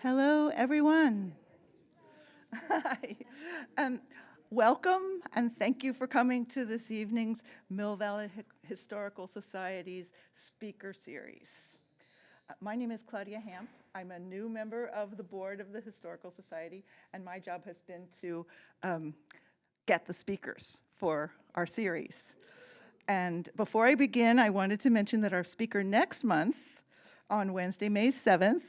Hello, everyone. Hi. Um, Welcome and thank you for coming to this evening's Mill Valley Historical Society's speaker series. My name is Claudia Hamp. I'm a new member of the board of the Historical Society, and my job has been to get the speakers for our series. And before I begin, I wanted to mention that our speaker next month, on Wednesday, May 7th,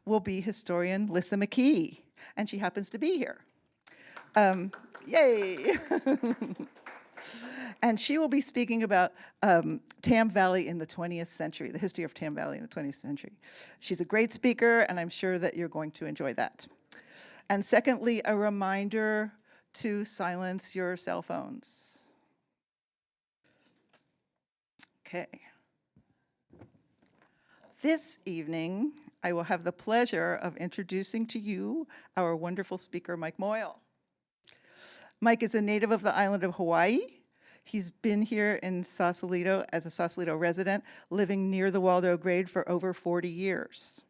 will be historian Lissa McKee, and she happens to be here. Yay! And she will be speaking about Tam Valley in the 20th century, the history of Tam Valley in the 20th century. She's a great speaker, and I'm sure that you're going to enjoy that. And secondly, a reminder to silence your cell phones. Okay. This evening, I will have the pleasure of introducing to you our wonderful speaker, Mike Moyle. Mike is a native of the island of Hawaii. He's been here in Sausalito as a Sausalito resident, living near the Waldo Grade for over 40 years.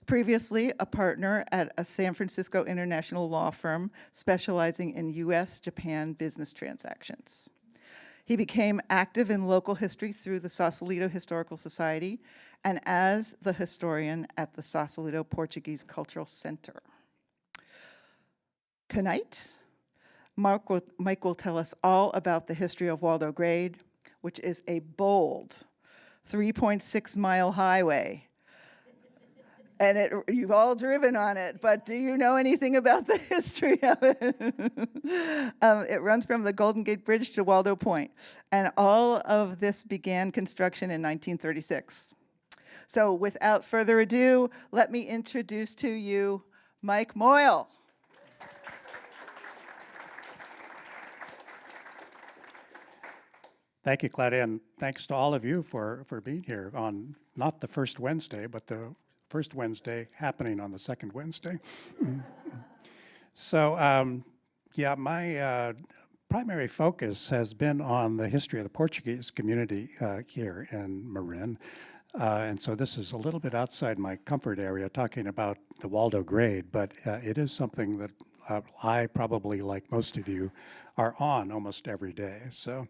Previously, a partner at a San Francisco international law firm specializing in US-Japan business transactions. He became active in local history through the Sausalito Historical Society and as the historian at the Sausalito Portuguese Cultural Center. Tonight, Mike will tell us all about the history of Waldo Grade, which is a bold 3.6-mile highway. And you've all driven on it, but do you know anything about the history of it? It runs from the Golden Gate Bridge to Waldo Point, and all of this began construction in 1936. So without further ado, let me introduce to you Mike Moyle. Thank you, Claudia, and thanks to all of you for being here on not the first Wednesday, but the first Wednesday happening on the second Wednesday. So, yeah, my primary focus has been on the history of the Portuguese community here in Marin. And so this is a little bit outside my comfort area, talking about the Waldo Grade, but it is something that I probably, like most of you, are on almost every day. So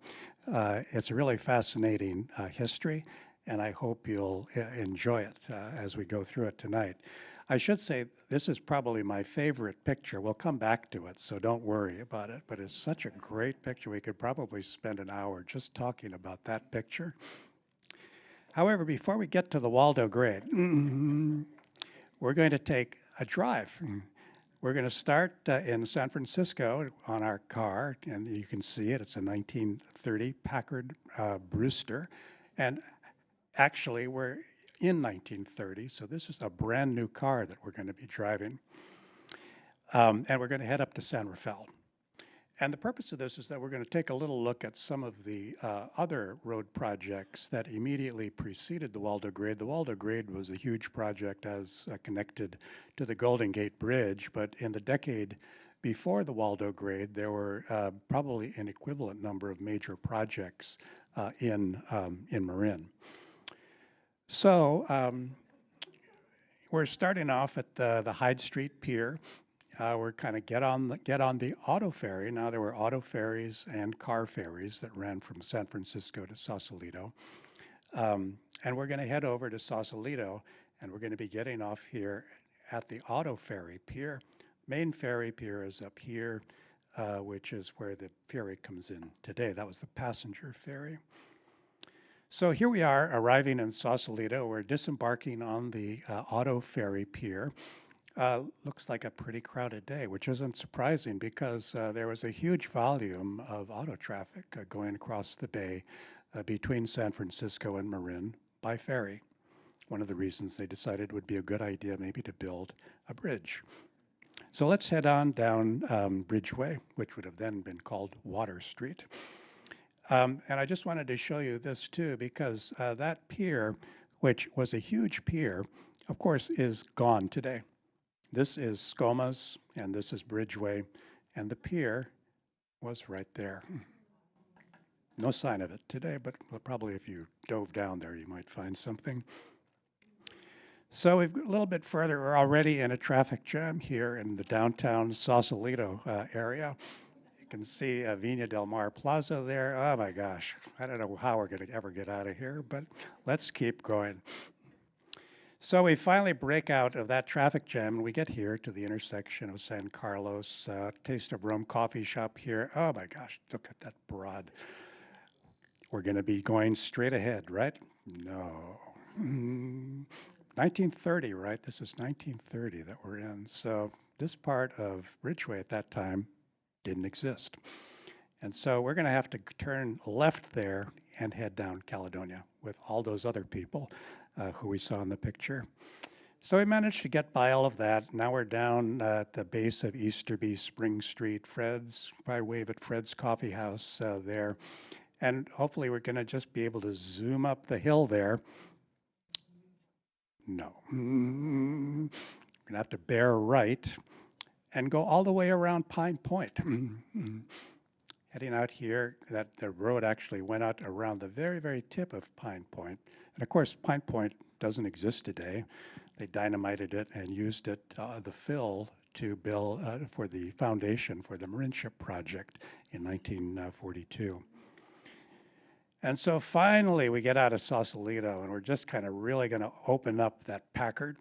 it's a really fascinating history, and I hope you'll enjoy it as we go through it tonight. I should say this is probably my favorite picture. We'll come back to it, so don't worry about it, but it's such a great picture. We could probably spend an hour just talking about that picture. However, before we get to the Waldo Grade, we're going to take a drive. We're going to start in San Francisco on our car, and you can see it. It's a 1930 Packard Brewster, and actually we're in 1930, so this is a brand new car that we're going to be driving, and we're going to head up to San Rafael. And the purpose of this is that we're going to take a little look at some of the other road projects that immediately preceded the Waldo Grade. The Waldo Grade was a huge project as connected to the Golden Gate Bridge, but in the decade before the Waldo Grade, there were probably an equivalent number of major projects in Marin. So we're starting off at the Hyde Street Pier. We're kind of get on the auto ferry. Now there were auto ferries and car ferries that ran from San Francisco to Sausalito. And we're going to head over to Sausalito, and we're going to be getting off here at the auto ferry pier. Main ferry pier is up here, which is where the ferry comes in today. That was the passenger ferry. So here we are arriving in Sausalito. We're disembarking on the auto ferry pier. Looks like a pretty crowded day, which isn't surprising because there was a huge volume of auto traffic going across the bay between San Francisco and Marin by ferry. One of the reasons they decided it would be a good idea maybe to build a bridge. So let's head on down Bridgeway, which would have then been called Water Street. And I just wanted to show you this too, because that pier, which was a huge pier, of course, is gone today. This is Skoma's, and this is Bridgeway, and the pier was right there. No sign of it today, but probably if you dove down there, you might find something. So we've a little bit further, we're already in a traffic jam here in the downtown Sausalito area. You can see Viña del Mar Plaza there. Oh my gosh, I don't know how we're going to ever get out of here, but let's keep going. So we finally break out of that traffic jam and we get here to the intersection of San Carlos, Taste of Rome coffee shop here. Oh my gosh, look at that broad. We're going to be going straight ahead, right? No. 1930, right? This is 1930 that we're in. So this part of Ridgeway at that time didn't exist. And so we're going to have to turn left there and head down Caledonia with all those other people who we saw in the picture. So we managed to get by all of that. Now we're down at the base of Easterby, Spring Street, Fred's, probably wave at Fred's Coffee House there. And hopefully we're going to just be able to zoom up the hill there. No. We're going to have to bear right and go all the way around Pine Point. Heading out here, that the road actually went out around the very, very tip of Pine Point. And of course, Pine Point doesn't exist today. They dynamited it and used it, the fill, to build for the foundation for the Marin Ship project in 1942. And so finally we get out of Sausalito and we're just kind of really going to open up that Packard.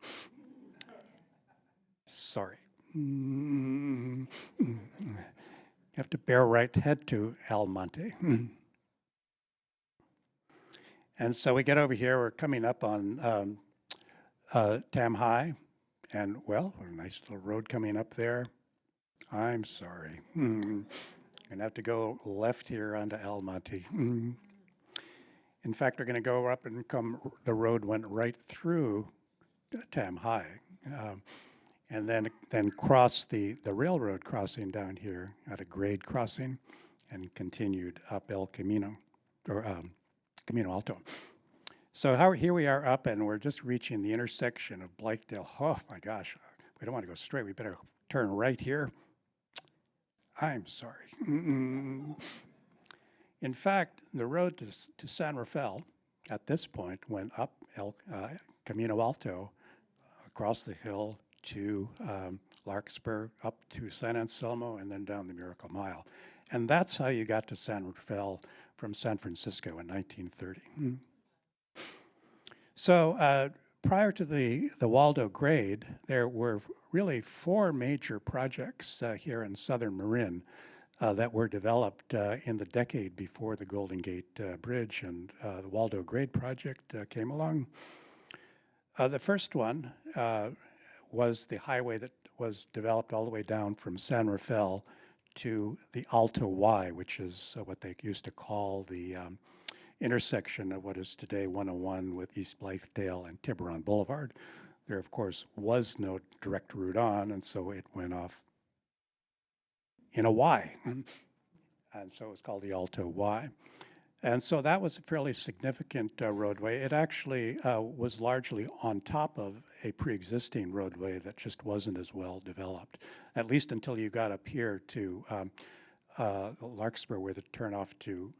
Sorry. You have to bear right, head to El Monte. And so we get over here, we're coming up on Tam High, and well, a nice little road coming up there. I'm sorry. Gonna have to go left here onto El Monte. In fact, we're gonna go up and the road went right through Tam High. And then cross the railroad crossing down here at a grade crossing and continued up El Camino, or Camino Alto. So here we are up and we're just reaching the intersection of Blythedale. Oh my gosh, we don't want to go straight. We better turn right here. I'm sorry. In fact, the road to San Rafael at this point went up Camino Alto, across the hill to Larkspur, up to San Anselmo, and then down the Miracle Mile. And that's how you got to San Rafael from San Francisco in 1930. So prior to the Waldo Grade, there were really 4 major projects here in southern Marin that were developed in the decade before the Golden Gate Bridge and the Waldo Grade project came along. The first one was the highway that was developed all the way down from San Rafael to the Alto Y, which is what they used to call the intersection of what is today 101 with East Blythedale and Tiburon Boulevard. There, of course, was no direct route on, and so it went off in a Y. And so it was called the Alto Y. And so that was a fairly significant roadway. It actually was largely on top of a pre-existing roadway that just wasn't as well developed, at least until you got up here to Larkspur, where the turnoff to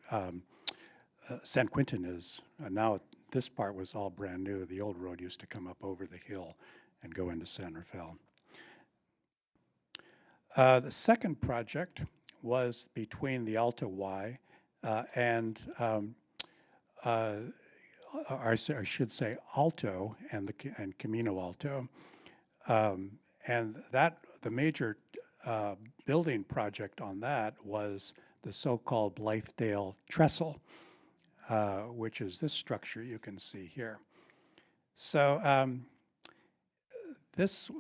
San Quintin is. Now this part was all brand new. The old road used to come up over the hill and go into San Rafael. The second project was between the Alto Y and I should say Alto and Camino Alto, and that the major building project on that was the so-called Blythedale Trestle, which is this structure you can see here. So this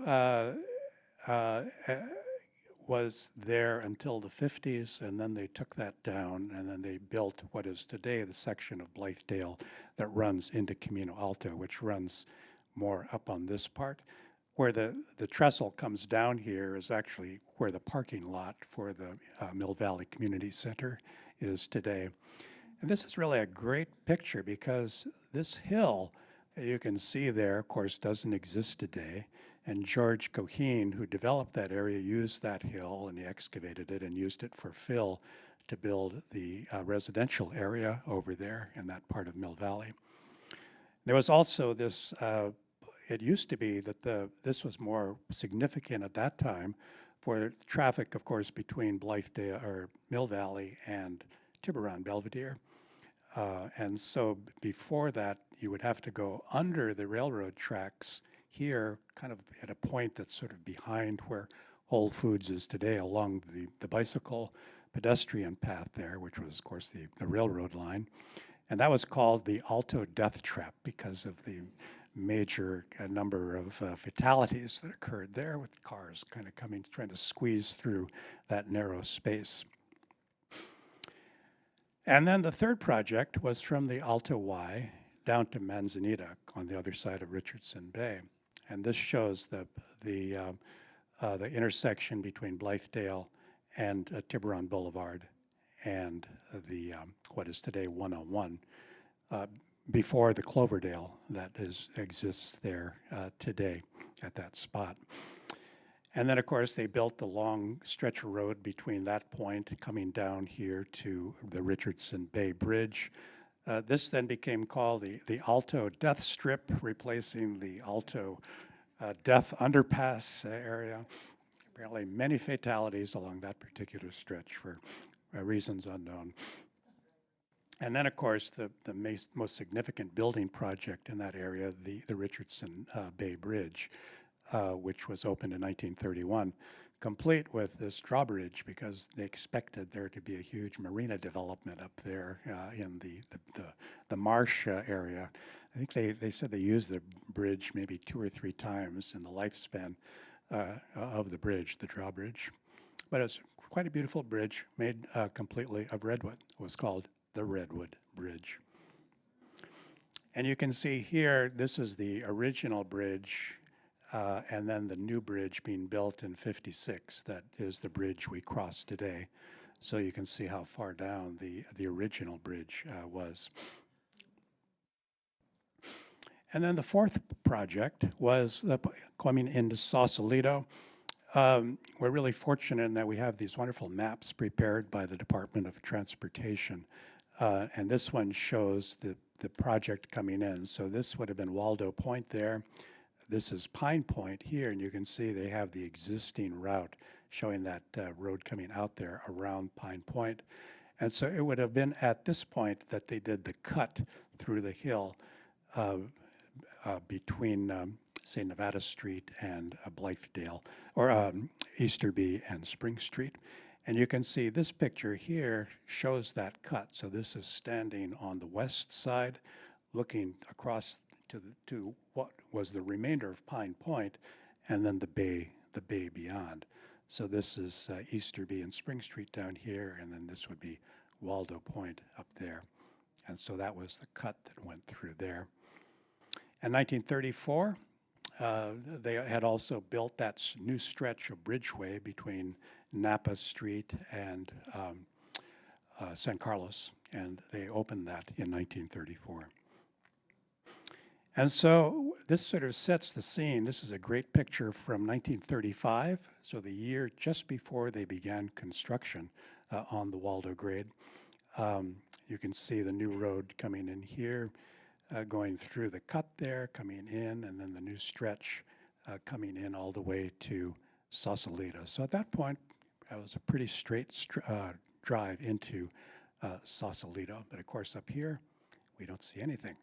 was there until the 50s, and then they took that down, and then they built what is today the section of Blythedale that runs into Camino Alto, which runs more up on this part. Where the trestle comes down here is actually where the parking lot for the Mill Valley Community Center is today. And this is really a great picture because this hill that you can see there, of course, doesn't exist today. And George Coheen, who developed that area, used that hill and he excavated it and used it for fill to build the residential area over there in that part of Mill Valley. There was also this it used to be that this was more significant at that time for traffic, of course, between Blythedale or Mill Valley and Tiburon Belvedere. And so before that, you would have to go under the railroad tracks here, kind of at a point that's sort of behind where Whole Foods is today, along the bicycle pedestrian path there, which was, of course, the railroad line. And that was called the Alto Death Trap because of the major number of fatalities that occurred there, with cars kind of coming, trying to squeeze through that narrow space. And then the third project was from the Alto Y down to Manzanita on the other side of Richardson Bay. And this shows the intersection between Blythedale and Tiburon Boulevard and what is today 101, before the Cloverdale that exists there today at that spot. And then, of course, they built the long stretch of road between that point coming down here to the Richardson Bay Bridge. This then became called the Alto Death Strip, replacing the Alto Death Underpass area. Apparently many fatalities along that particular stretch for reasons unknown. And then, of course, the most significant building project in that area, the Richardson Bay Bridge, which was opened in 1931, complete with this drawbridge because they expected there to be a huge marina development up there in the marsh area. I think they said they used the bridge maybe 2 or 3 times in the lifespan of the bridge, the drawbridge. But it's quite a beautiful bridge made completely of redwood. It was called the Redwood Bridge. And you can see here, this is the original bridge, and then the new bridge being built in '56. That is the bridge we cross today. So you can see how far down the original bridge was. And then the fourth project was coming into Sausalito. We're really fortunate in that we have these wonderful maps prepared by the Department of Transportation. And this one shows the project coming in. So this would have been Waldo Point there. This is Pine Point here, and you can see they have the existing route showing that road coming out there around Pine Point. And so it would have been at this point that they did the cut through the hill between, say, Nevada Street and Blythedale, or Easterby and Spring Street. And you can see this picture here shows that cut. So this is standing on the west side, looking across to what was the remainder of Pine Point, and then the bay beyond. So this is Easterby and Spring Street down here, and then this would be Waldo Point up there. And so that was the cut that went through there. In 1934, they had also built that new stretch of bridgeway between Napa Street and San Carlos, and they opened that in 1934. And so this sort of sets the scene. This is a great picture from 1935, so the year just before they began construction on the Waldo Grade. You can see the new road coming in here, going through the cut there, coming in, and then the new stretch coming in all the way to Sausalito. So at that point, it was a pretty straight drive into Sausalito. But of course, up here, we don't see anything.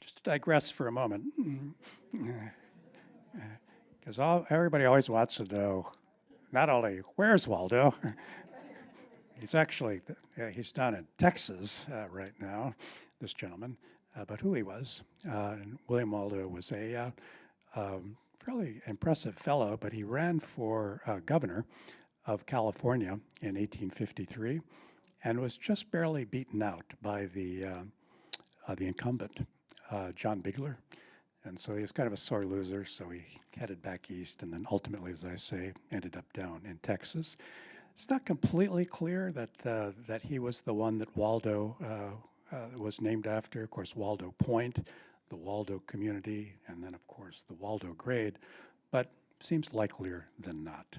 Just to digress for a moment, because everybody always wants to know, not only where's Waldo, he's actually, he's down in Texas right now, this gentleman, but who he was. And William Waldo was a fairly impressive fellow, but he ran for governor of California in 1853 and was just barely beaten out by the incumbent, John Bigler. And so he was kind of a sore loser, so he headed back east and then ultimately, as I say, ended up down in Texas. It's not completely clear that he was the one that Waldo was named after. Of course, Waldo Point, the Waldo community, and then, of course, the Waldo Grade, but seems likelier than not.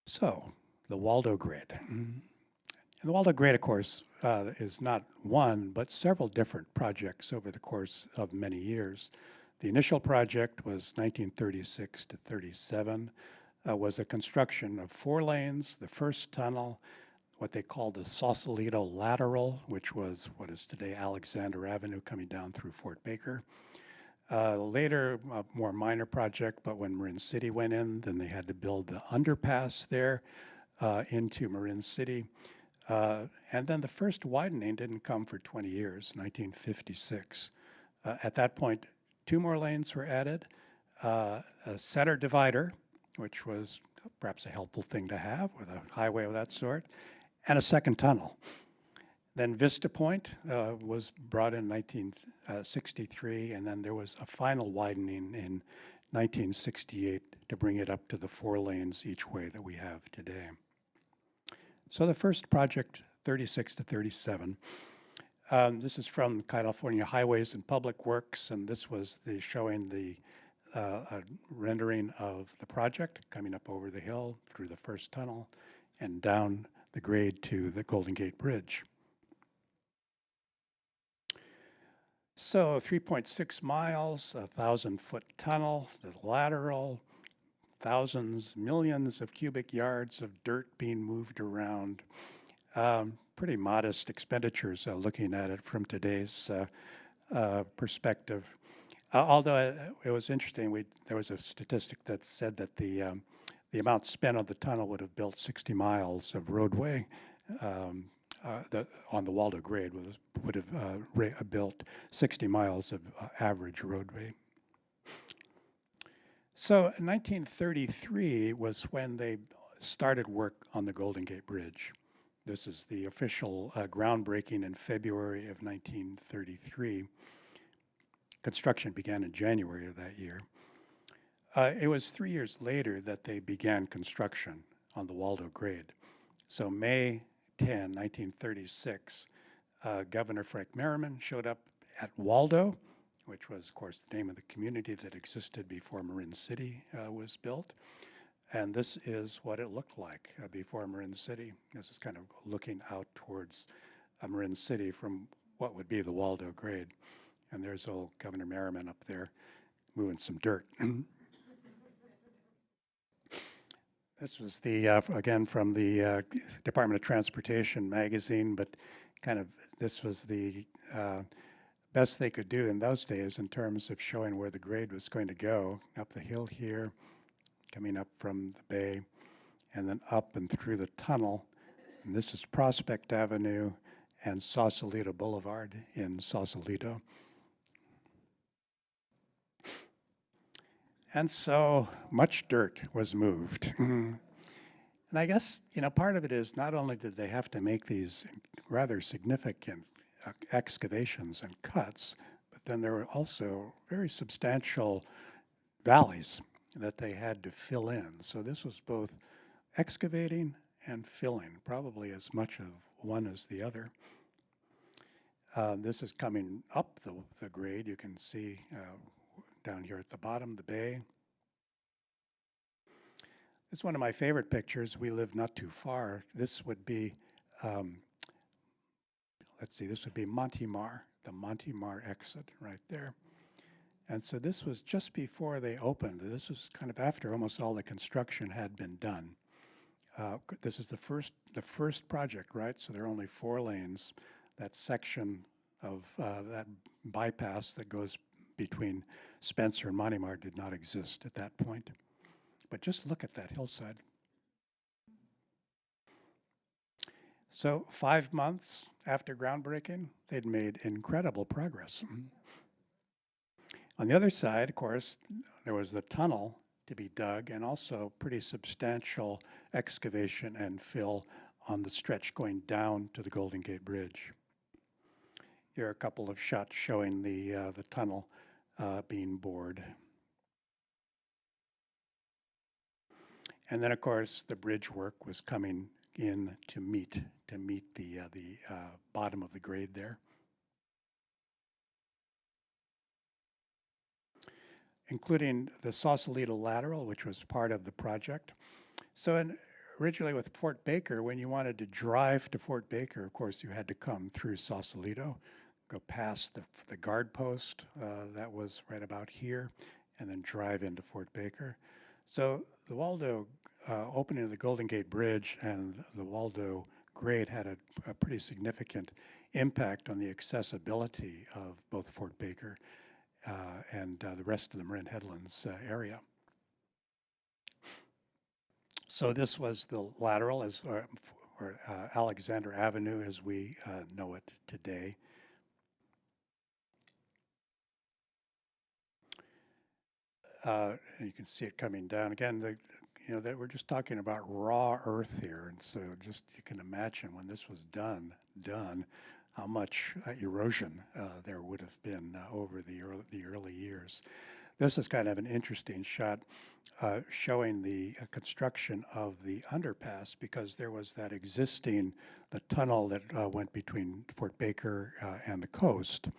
So, the Waldo Grade. And the Waldo Grade, of course, is not one, but several different projects over the course of many years. The initial project was 1936 to 37, was a construction of 4 lanes, the first tunnel, what they called the Sausalito Lateral, which was what is today Alexander Avenue coming down through Fort Baker. Later, a more minor project, but when Marin City went in, then they had to build the underpass there into Marin City. And then the first widening didn't come for 20 years, 1956. At that point, 2 more lanes were added, a center divider, which was perhaps a helpful thing to have with a highway of that sort, and a second tunnel. Then Vista Point was brought in 1963, and then there was a final widening in 1968 to bring it up to the 4 lanes each way that we have today. So the first project, 36 to 37, this is from California Highways and Public Works, and this was showing the rendering of the project coming up over the hill through the first tunnel and down the grade to the Golden Gate Bridge. So 3.6 miles, a 1,000-foot tunnel, the lateral, thousands, millions of cubic yards of dirt being moved around. Pretty modest expenditures looking at it from today's perspective. Although it was interesting, there was a statistic that said that the amount spent on the tunnel would have built 60 miles of roadway. On the Waldo Grade would have built 60 miles of average roadway. So 1933 was when they started work on the Golden Gate Bridge. This is the official groundbreaking in February of 1933. Construction began in January of that year. It was 3 years later that they began construction on the Waldo Grade. So May 10, 1936, Governor Frank Merriman showed up at Waldo, which was, of course, the name of the community that existed before Marin City was built. And this is what it looked like before Marin City. This is kind of looking out towards Marin City from what would be the Waldo Grade. And there's old Governor Merriman up there moving some dirt. This was the, again, from the Department of Transportation magazine, but kind of this was the best they could do in those days in terms of showing where the grade was going to go, up the hill here, coming up from the bay, and then up and through the tunnel. And this is Prospect Avenue and Sausalito Boulevard in Sausalito. And so much dirt was moved. And I guess, part of it is not only did they have to make these rather significant excavations and cuts, but then there were also very substantial valleys that they had to fill in. So this was both excavating and filling, probably as much of one as the other. This is coming up the grade. You can see down here at the bottom, the bay. It's one of my favorite pictures. We live not too far. This would be, this would be Montemar, the Montemar exit right there. And so this was just before they opened. This was kind of after almost all the construction had been done. This is the first project, right? So there are only 4 lanes. That section of that bypass that goes between Spencer and Montemar did not exist at that point. But just look at that hillside. So 5 months after groundbreaking, they'd made incredible progress. On the other side, of course, there was the tunnel to be dug and also pretty substantial excavation and fill on the stretch going down to the Golden Gate Bridge. Here are a couple of shots showing the tunnel being bored. And then, of course, the bridge work was coming in to meet the bottom of the grade there. Including the Sausalito Lateral, which was part of the project. So originally with Fort Baker, when you wanted to drive to Fort Baker, of course, you had to come through Sausalito, go past the guard post, that was right about here, and then drive into Fort Baker. So the Waldo opening of the Golden Gate Bridge and the Waldo Grade had a pretty significant impact on the accessibility of both Fort Baker and the rest of the Marin Headlands area. So this was the lateral, or Alexander Avenue as we know it today. And you can see it coming down. Again, that we're just talking about raw earth here, and so just you can imagine when this was done, how much erosion there would have been over the early years. This is kind of an interesting shot showing the construction of the underpass, because there was that the tunnel that went between Fort Baker and the coast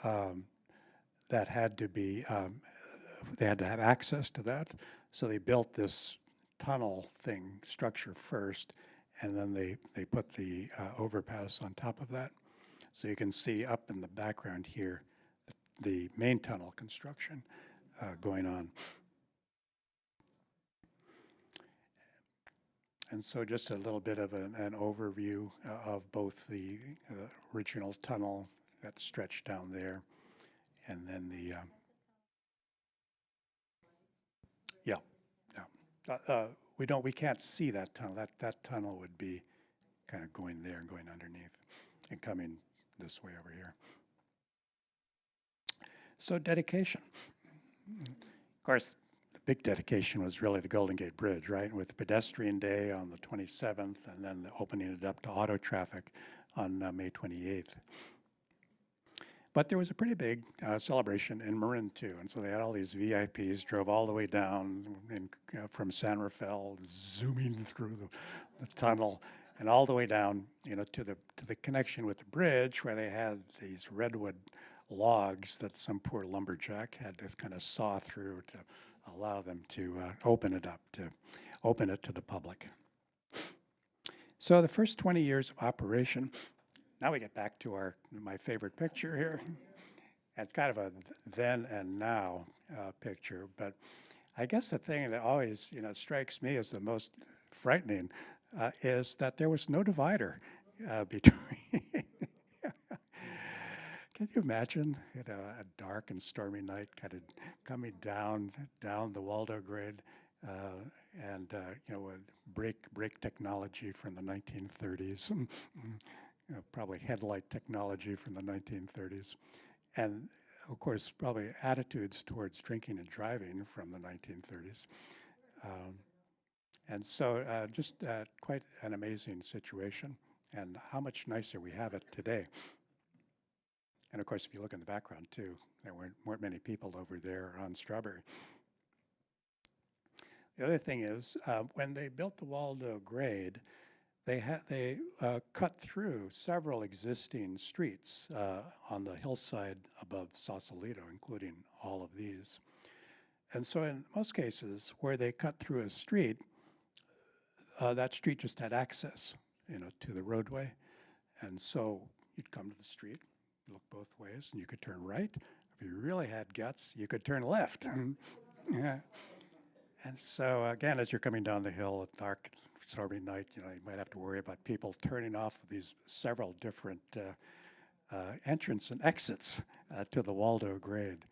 that had to be, they had to have access to that. So they built this tunnel structure first, and then they put the overpass on top of that. So you can see up in the background here, the main tunnel construction going on. And so just a little bit of an overview of both the original tunnel that stretched down there, and then the, we can't see that tunnel. That tunnel would be kind of going there and going underneath and coming this way over here. So dedication. Of course, the big dedication was really the Golden Gate Bridge, right? With the pedestrian day on the 27th, and then opening it up to auto traffic on May 28th. But there was a pretty big celebration in Marin too, and so they had all these VIPs, drove all the way down from San Rafael, zooming through the tunnel, and all the way down, to the connection with the bridge, where they had these redwood logs that some poor lumberjack had to kind of saw through to allow them to open it to the public. So the first 20 years of operation. Now we get back to my favorite picture here. It's kind of a then and now picture, but I guess the thing that always strikes me as the most frightening is that there was no divider between. Can you imagine a dark and stormy night kind of coming down the Waldo Grade, and brake technology from the 1930s. Probably headlight technology from the 1930s, and of course probably attitudes towards drinking and driving from the 1930s. And so just quite an amazing situation, and how much nicer we have it today. And of course, if you look in the background too, there weren't many people over there on Strawberry. The other thing is, when they built the Waldo Grade, they cut through several existing streets on the hillside above Sausalito, including all of these. And so in most cases, where they cut through a street, that street just had access, to the roadway. And so you'd come to the street, look both ways, and you could turn right. If you really had guts, you could turn left. Yeah. And so again, as you're coming down the hill at dark, stormy night, you might have to worry about people turning off of these several different entrance and exits to the Waldo Grade.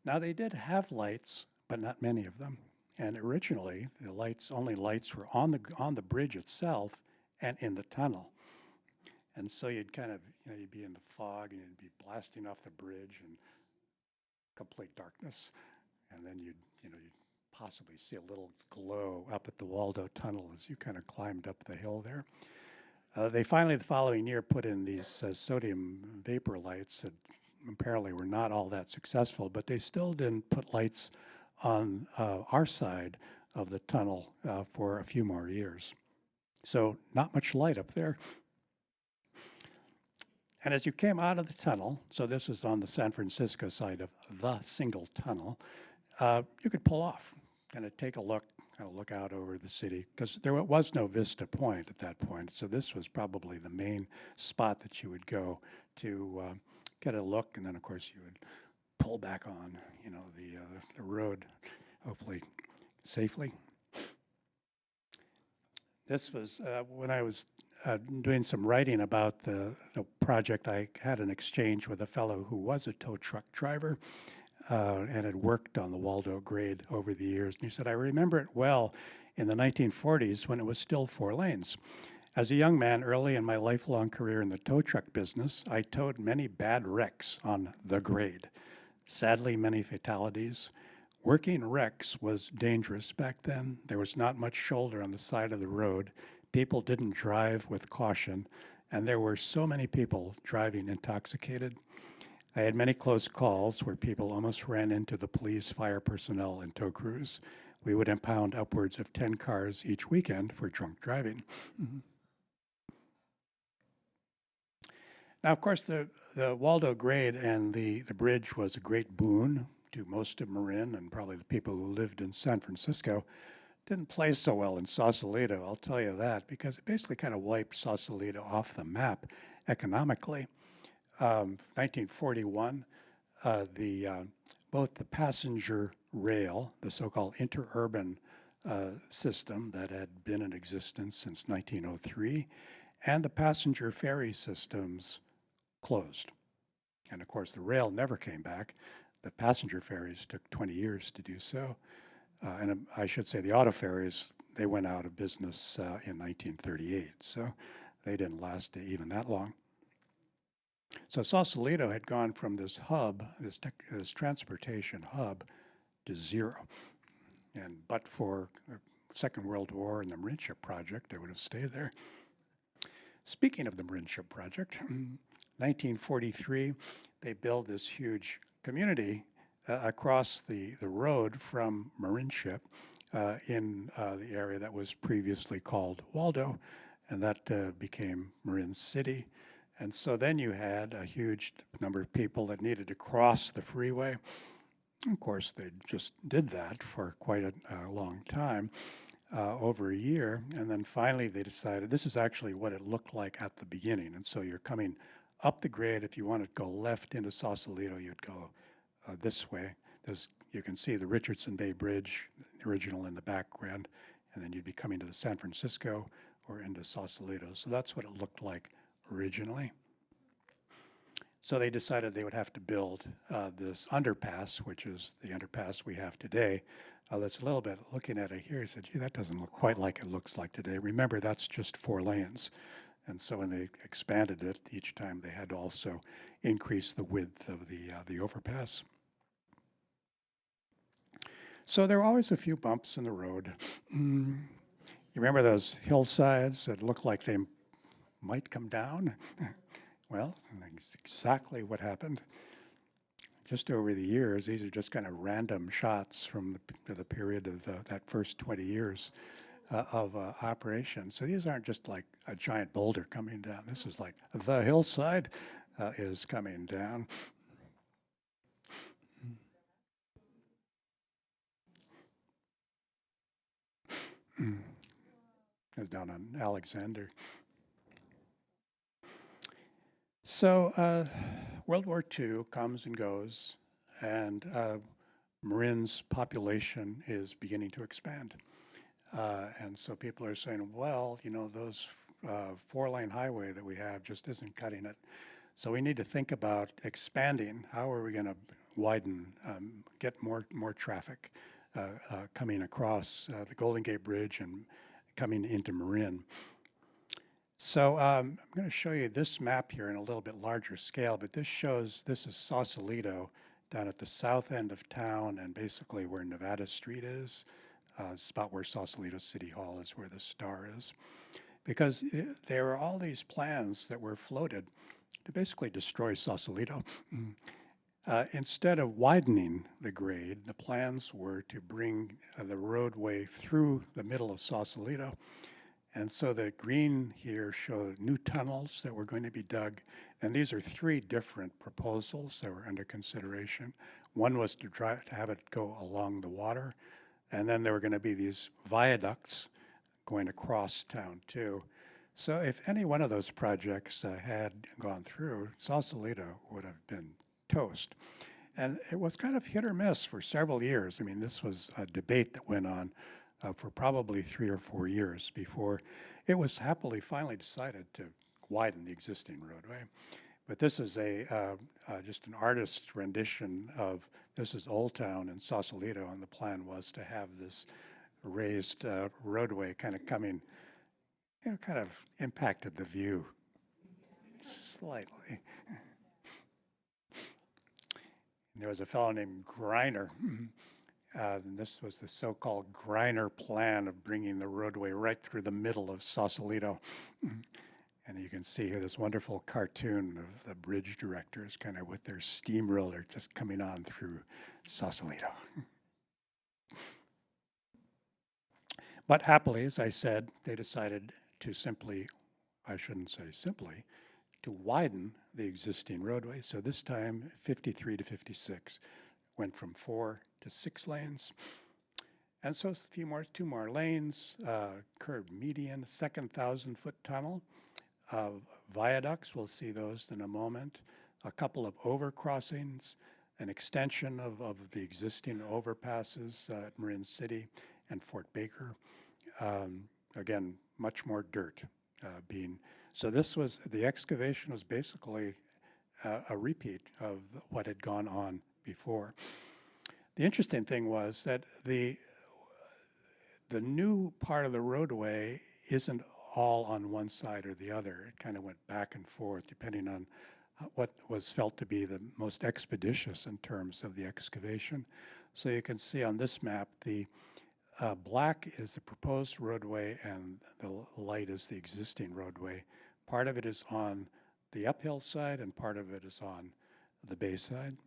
Now they did have lights, but not many of them. And originally, the only lights were on the bridge itself and in the tunnel. And so you'd kind of, you'd be in the fog and you'd be blasting off the bridge and complete darkness. And then you'd possibly see a little glow up at the Waldo Tunnel as you kind of climbed up the hill there. They finally, the following year, put in these sodium vapor lights that apparently were not all that successful, but they still didn't put lights on our side of the tunnel for a few more years. So not much light up there. And as you came out of the tunnel, so this was on the San Francisco side of the single tunnel, you could pull off and take a look, kind of look out over the city, because there was no Vista Point at that point. So this was probably the main spot that you would go to get a look, and then of course you would pull back on, the road, hopefully safely. This was when I was doing some writing about the project. I had an exchange with a fellow who was a tow truck driver and had worked on the Waldo Grade over the years. And he said, I remember it well in the 1940s when it was still 4 lanes. As a young man, early in my lifelong career in the tow truck business, I towed many bad wrecks on the grade. Sadly, many fatalities. Working wrecks was dangerous back then. There was not much shoulder on the side of the road. People didn't drive with caution, and there were so many people driving intoxicated. I had many close calls where people almost ran into the police, fire personnel, and tow crews. We would impound upwards of 10 cars each weekend for drunk driving. Mm-hmm. Now, of course, the Waldo Grade and the bridge was a great boon to most of Marin and probably the people who lived in San Francisco. Didn't play so well in Sausalito, I'll tell you that, because it basically kind of wiped Sausalito off the map economically. 1941, both the passenger rail, the so-called interurban system that had been in existence since 1903, and the passenger ferry systems closed. And of course, the rail never came back. The passenger ferries took 20 years to do so. And I should say the auto ferries, they went out of business in 1938. So they didn't last even that long. So Sausalito had gone from this hub, this transportation hub, to zero. And but for the Second World War and the Marin Ship Project, they would have stayed there. Speaking of the Marin Ship Project, 1943, they built this huge community across the road from Marin Ship in the area that was previously called Waldo, and that became Marin City. And so then you had a huge number of people that needed to cross the freeway. Of course, they just did that for quite a long time, over a year. And then finally they decided this is actually what it looked like at the beginning. And so you're coming up the grade. If you want to go left into Sausalito, you'd go this way. You can see the Richardson Bay Bridge, the original in the background, and then you'd be coming to the San Francisco or into Sausalito. So that's what it looked like originally. So they decided they would have to build this underpass, which is the underpass we have today. That's a little bit, looking at it here, he said, gee, that doesn't look quite like it looks like today. Remember, that's just 4 lanes. And so when they expanded it, each time they had to also increase the width of the overpass. So there were always a few bumps in the road. You remember those hillsides that looked like they might come down? Well, that's exactly what happened. Just over the years, these are just kind of random shots from the period of that first 20 years of operation. So these aren't just like a giant boulder coming down. This is like the hillside is coming down. Down on Alexander. So World War II comes and goes, and Marin's population is beginning to expand. And so people are saying, well, those 4-lane highway that we have just isn't cutting it. So we need to think about expanding. How are we going to widen, get more traffic coming across the Golden Gate Bridge and coming into Marin? So I'm going to show you this map here in a little bit larger scale, but this is Sausalito down at the south end of town and basically where Nevada Street is. It's about where Sausalito City Hall is, where the Star is. Because there were all these plans that were floated to basically destroy Sausalito. Instead of widening the grade, the plans were to bring the roadway through the middle of Sausalito And so the green here show new tunnels that were going to be dug. And these are three different proposals that were under consideration. One was to try to have it go along the water. And then there were going to be these viaducts going across town too. So if any one of those projects had gone through, Sausalito would have been toast. And it was kind of hit or miss for several years. I mean, this was a debate that went on for probably 3 or 4 years before it was happily finally decided to widen the existing roadway. But this is just an artist's rendition of, this is Old Town in Sausalito, and the plan was to have this raised roadway kind of coming, kind of impacted the view slightly. There was a fellow named Greiner. And this was the so-called Greiner plan of bringing the roadway right through the middle of Sausalito. And you can see here this wonderful cartoon of the bridge directors kind of with their steamroller just coming on through Sausalito. But happily, as I said, they decided to simply, I shouldn't say simply, to widen the existing roadway. So this time, 53 to 56, went from 4 to 6 lanes. And so it's two more lanes, curved median, second 1,000-foot tunnel, viaducts, we'll see those in a moment, a couple of overcrossings, an extension of the existing overpasses at Marin City and Fort Baker. Again, much more dirt being, so this was, the excavation was basically a repeat of what had gone on before. The interesting thing was that the new part of the roadway isn't all on one side or the other. It kind of went back and forth depending on what was felt to be the most expeditious in terms of the excavation. So you can see on this map, the black is the proposed roadway and the light is the existing roadway. Part of it is on the uphill side and part of it is on the bay side.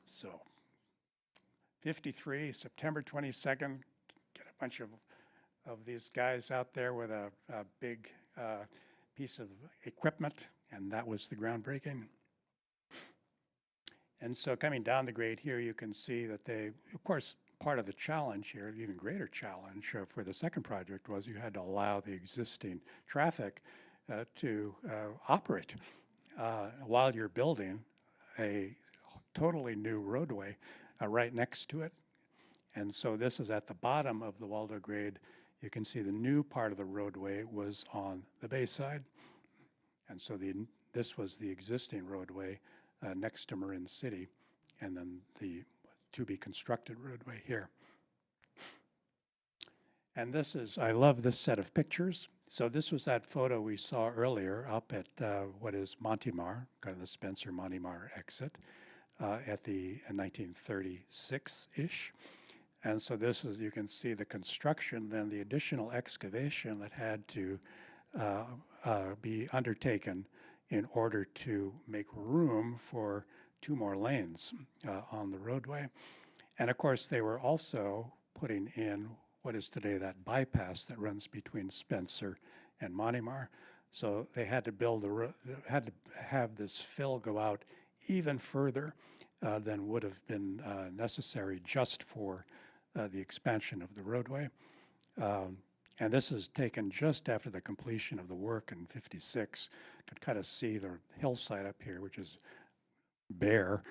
So 53, September 22nd, get a bunch of these guys out there with a big piece of equipment, and that was the groundbreaking. And so coming down the grade here, you can see that they, of course, part of the challenge here, the even greater challenge for the second project was you had to allow the existing traffic to operate while you're building a totally new roadway right next to it. And so this is at the bottom of the Waldo Grade. You can see the new part of the roadway was on the bay side. And so this was the existing roadway next to Marin City, and then the to-be-constructed roadway here. And this is, I love this set of pictures. So this was that photo we saw earlier up at what is Montemar, kind of the Spencer Montemar exit at the 1936-ish. And so this is, you can see the construction, then the additional excavation that had to be undertaken in order to make room for 2 more lanes on the roadway. And of course, they were also putting in what is today that bypass that runs between Spencer and Montemar. So they had to build had to have this fill go out even further than would have been necessary just for the expansion of the roadway. And this is taken just after the completion of the work in '56. You could kind of see the hillside up here, which is bare.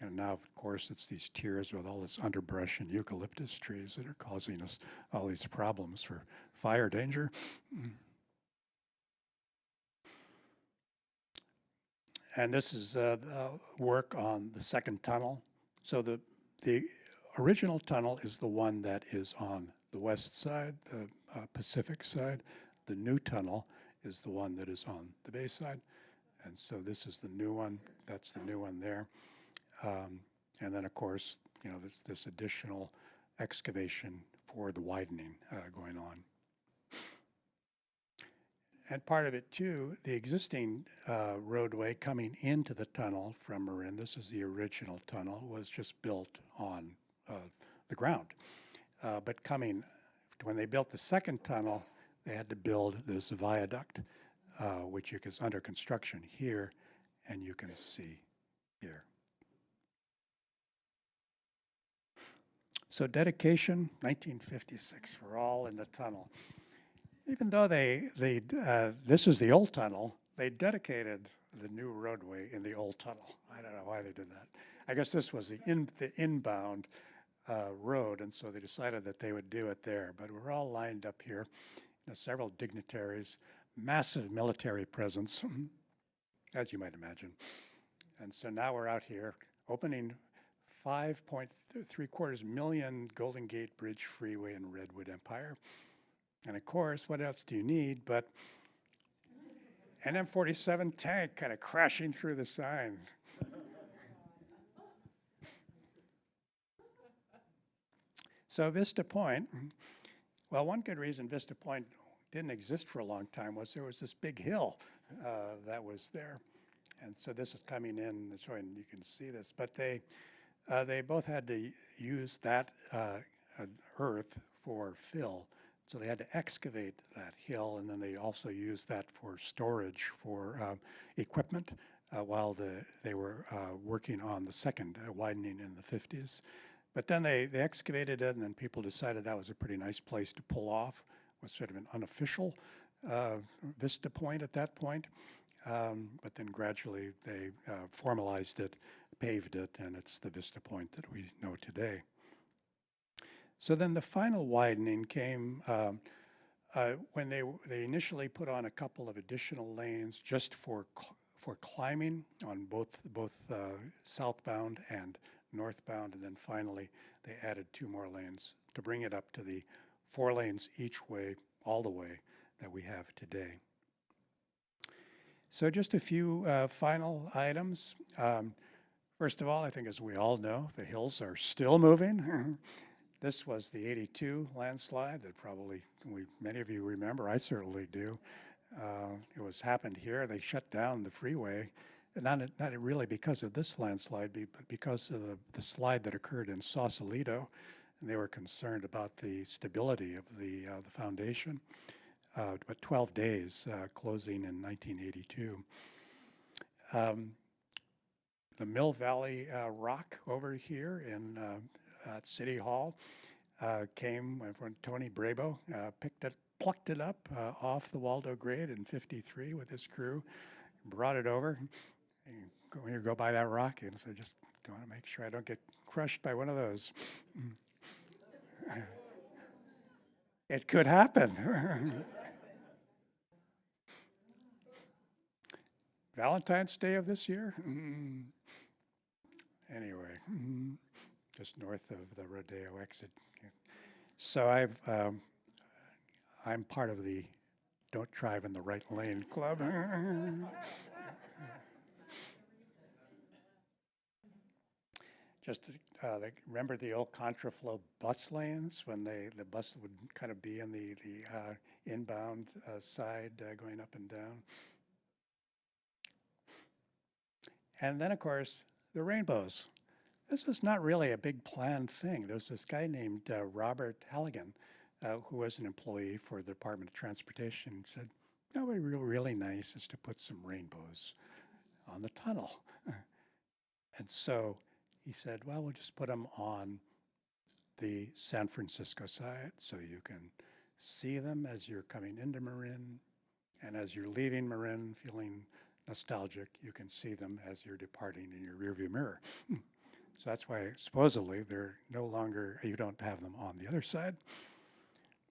And now, of course, it's these tiers with all this underbrush and eucalyptus trees that are causing us all these problems for fire danger. And this is work on the second tunnel. So the original tunnel is the one that is on the west side, the Pacific side. The new tunnel is the one that is on the bay side. And so this is the new one. That's the new one there. And then, of course, you know, there's this additional excavation for the widening going on. And part of it, too, the existing roadway coming into the tunnel from Marin, this is the original tunnel, was just built on the ground. But when they built the second tunnel, they had to build this viaduct, which is under construction here, and you can see here. So dedication, 1956, we're all in the tunnel. Even though this is the old tunnel, they dedicated the new roadway in the old tunnel. I don't know why they did that. I guess this was the inbound road, and so they decided that they would do it there. But we're all lined up here, several dignitaries, massive military presence, as you might imagine. And so now we're out here opening 5.75 million Golden Gate Bridge Freeway in Redwood Empire. And of course, what else do you need but an M47 tank kind of crashing through the sign? So Vista Point, well, one good reason Vista Point didn't exist for a long time was there was this big hill that was there. And so this is coming in, showing you can see this, but they both had to use that earth for fill. So they had to excavate that hill, and then they also used that for storage for equipment while they were working on the second widening in the 50s. But then they excavated it, and then people decided that was a pretty nice place to pull off. It was sort of an unofficial Vista Point at that point. But then gradually they formalized it, paved it, and it's the Vista Point that we know today. So then the final widening came when they initially put on a couple of additional lanes just for climbing on both southbound and northbound, and then finally they added 2 more lanes to bring it up to the 4 lanes each way, all the way that we have today. So just a few final items. First of all, I think as we all know, the hills are still moving. This was the 82 landslide that probably many of you remember. I certainly do. It happened here. They shut down the freeway, not really because of this landslide, but because of the slide that occurred in Sausalito. And they were concerned about the stability of the foundation. But 12 days closing in 1982. The Mill Valley rock over here at City Hall came when Tony Brabo plucked it up off the Waldo Grade in '53 with his crew, brought it over. When you go by that rock, and so just want to make sure I don't get crushed by one of those. It could happen. Valentine's Day of this year? Anyway, just north of the Rodeo exit. So I'm part of the Don't Drive in the Right Lane Club. Just remember the old contraflow bus lanes when the bus would kind of be in the inbound side going up and down. And then, of course, the rainbows. This was not really a big planned thing. There was this guy named Robert Halligan, who was an employee for the Department of Transportation, who said, "No, what would be really nice is to put some rainbows on the tunnel." And so he said, well, we'll just put them on the San Francisco side so you can see them as you're coming into Marin, and as you're leaving Marin feeling nostalgic, you can see them as you're departing in your rearview mirror. So that's why supposedly they're no longer, you don't have them on the other side.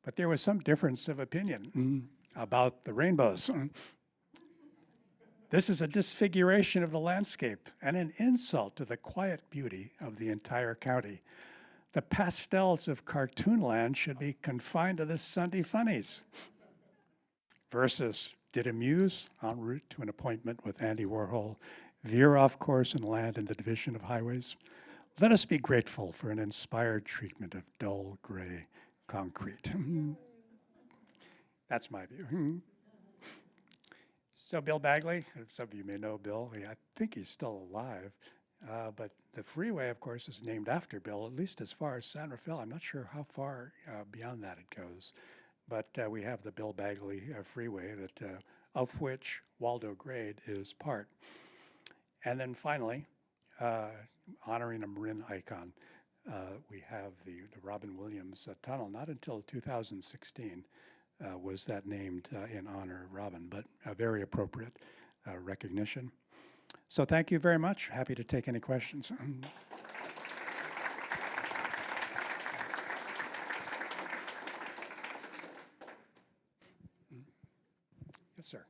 But there was some difference of opinion about the rainbows. This is a disfiguration of the landscape and an insult to the quiet beauty of the entire county. The pastels of Cartoonland should be confined to the Sunday funnies. Versus, did a muse en route to an appointment with Andy Warhol veer off course and land in the division of highways? Let us be grateful for an inspired treatment of dull gray concrete. That's my view. So Bill Bagley, some of you may know Bill, I think he's still alive. But the freeway, of course, is named after Bill, at least as far as San Rafael. I'm not sure how far beyond that it goes. But we have the Bill Bagley Freeway, that of which Waldo Grade is part. And then finally, honoring a Marin icon, we have the Robin Williams Tunnel. Not until 2016 was that named in honor of Robin, but a very appropriate recognition. So thank you very much. Happy to take any questions. Yes, sir.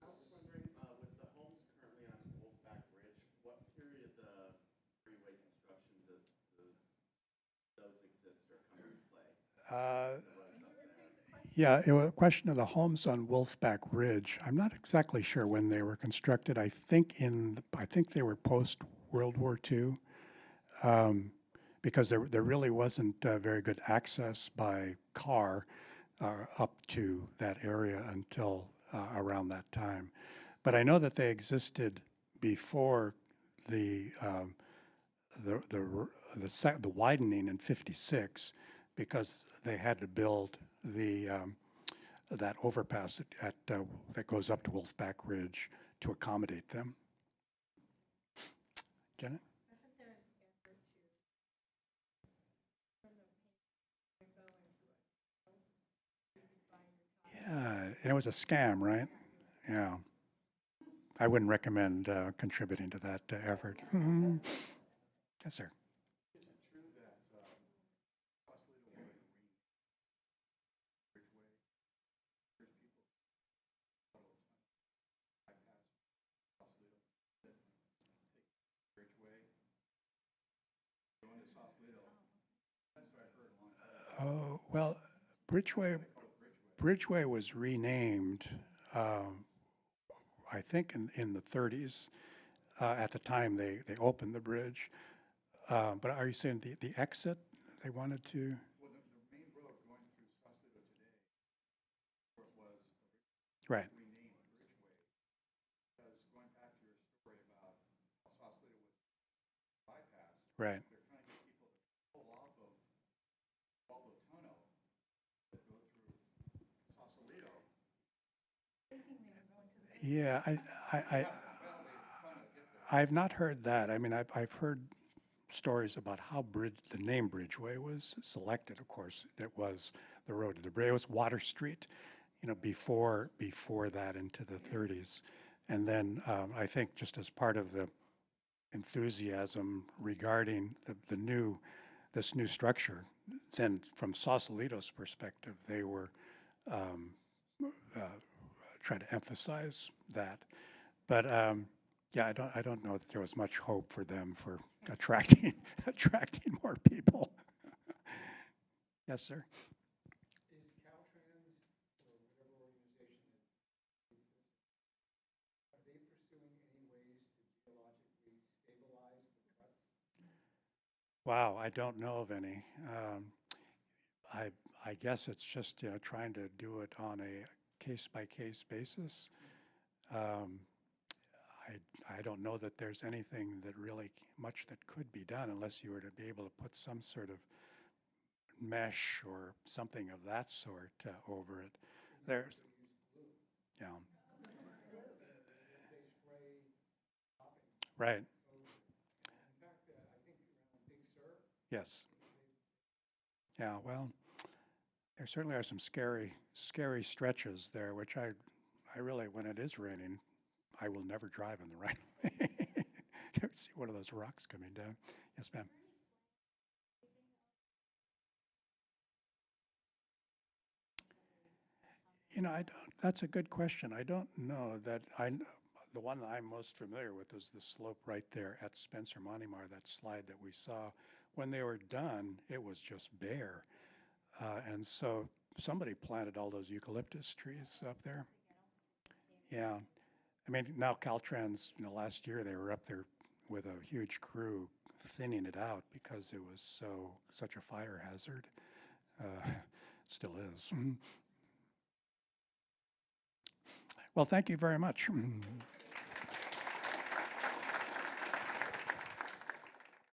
I was wondering, with the homes currently on Wolfback Ridge, what period of the freeway construction does those exist or come into play? Yeah, it was a question of the homes on Wolfback Ridge. I'm not exactly sure when they were constructed. I think they were post World War II, because there really wasn't very good access by car up to that area until around that time. But I know that they existed before the widening in '56, because they had to build that overpass that goes up to Wolfback Ridge to accommodate them. Janet? Yeah, and it was a scam, right? Yeah. I wouldn't recommend contributing to that effort. Yes, sir. Is it true that Sausalito Bridgeway, there's people bypass Sausalito that take Bridgeway going to Sausalito? That's what I heard a long time ago. Oh, well, Bridgeway was renamed, I think, in the 30s. At the time they opened the bridge. But are you saying the exit they wanted to? Well, the main road going through Sausalito today, where it was Right. renamed Bridgeway, because going back to your story about how Sausalito was bypassed, Right. they're trying to get people to pull off of Waldo Tunnel that go through Sausalito. Yeah, I've not heard that. I mean, I've heard stories about how the name Bridgeway was selected. Of course, it was the road to the bridge. It was Water Street, before that into the 30s. And then I think just as part of the enthusiasm regarding this new structure, then from Sausalito's perspective, they were trying to emphasize that. But yeah, I don't know that there was much hope for them for attracting more people. Yes, sir. Is Caltrans or whatever organization that leads this, are they pursuing any ways to geologically stabilize the cuts? Wow, I don't know of any. I guess it's just trying to do it on a case-by-case basis. I don't know that there's anything that really much that could be done unless you were to be able to put some sort of mesh or something of that sort over it. There's, yeah, They spray topping. right, In fact, I think around Big Sur, yes. Yeah, well, there certainly are some scary stretches there, which I really, when it is raining, I will never drive in the right way. You ever see one of those rocks coming down? Yes, ma'am. That's a good question. I don't know that the one that I'm most familiar with is the slope right there at Spencer Montemar, that slide that we saw. When they were done, it was just bare. And so somebody planted all those eucalyptus trees up there. Yeah. I mean, now Caltrans, last year they were up there with a huge crew thinning it out because it was such a fire hazard. Still is. Well, thank you very much.